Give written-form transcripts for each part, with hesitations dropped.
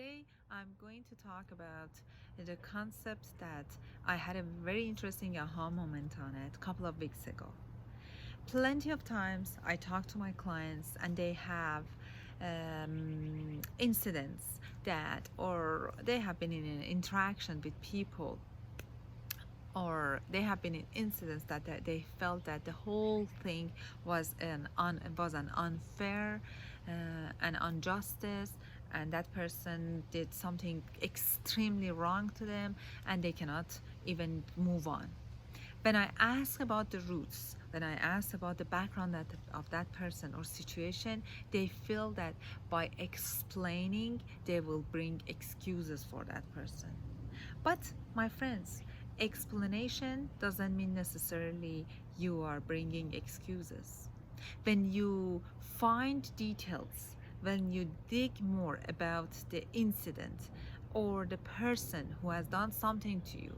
Today I'm going to talk about the concept that I had a very interesting aha moment on it a couple of weeks ago. Plenty of times I talk to my clients and they have incidents that, or they have been in an interaction with people, or they have been in incidents that they felt that the whole thing was an unfair an injustice, and that person did something extremely wrong to them and they cannot even move on. When I ask about the roots, when I ask about the background of that person or situation, they feel that by explaining they will bring excuses for that person. But my friends, explanation doesn't mean necessarily you are bringing excuses. When you find details, when you dig more about the incident or the person who has done something to you,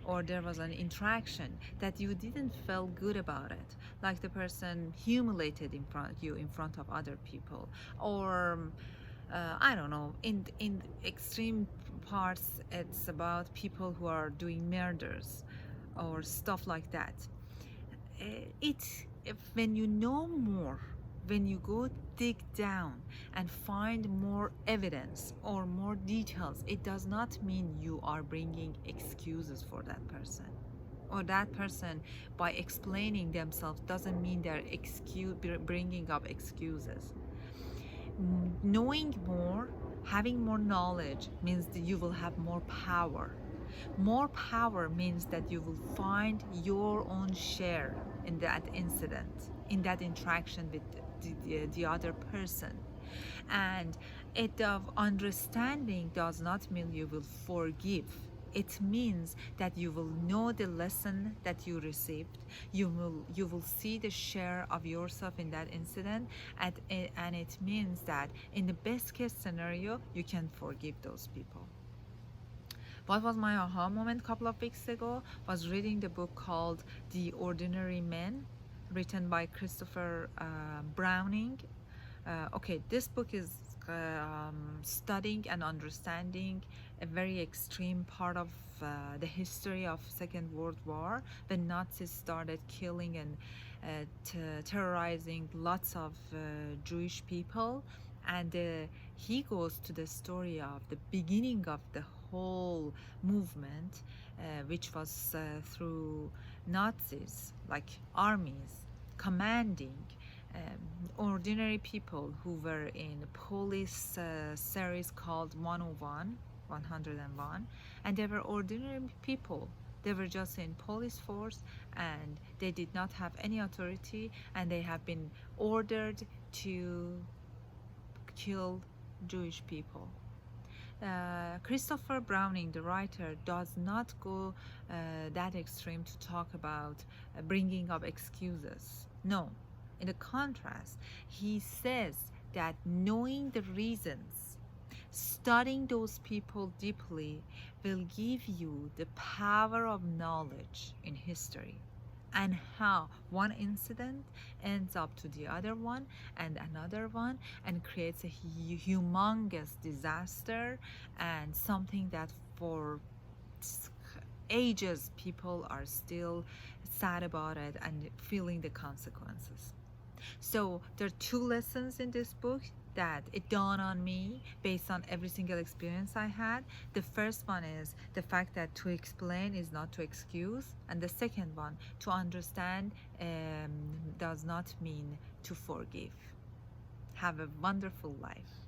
or there was an interaction that you didn't feel good about it, like the person humiliated in front of other people, or I don't know, in extreme parts it's about people who are doing murders or stuff like that. When you know more, when you go dig down and find more evidence or more details, it does not mean you are bringing excuses for that person, or that person by explaining themselves doesn't mean they're bringing up excuses. Knowing more, having more knowledge means that you will have more power. More power means that you will find your own share in that incident, in that interaction with the other person. And it of understanding does not mean you will forgive. It means that you will know the lesson that you received. You will see the share of yourself in that incident, and it means that in the best case scenario you can forgive those people. What was my aha moment a couple of weeks ago was reading the book called The Ordinary Men, written by Christopher Browning. Okay, this book is studying and understanding a very extreme part of the history of Second World War, when Nazis started killing and terrorizing lots of Jewish people. And he goes to the story of the beginning of the whole movement, which was through Nazis, like armies commanding ordinary people who were in a police series called 101, and they were ordinary people. They were just in police force and they did not have any authority, and they have been ordered to kill Jewish people. Christopher Browning, the writer, does not go that extreme to talk about bringing up excuses. No. In the contrast, he says that knowing the reasons, studying those people deeply, will give you the power of knowledge in history, and how one incident ends up to the other one and another one, and creates a humongous disaster, and something that for ages people are still sad about it and feeling the consequences. So there are two lessons in this book that it dawned on me based on every single experience I had. The first one is the fact that to explain is not to excuse, and the second one, to understand does not mean to forgive. Have a wonderful life.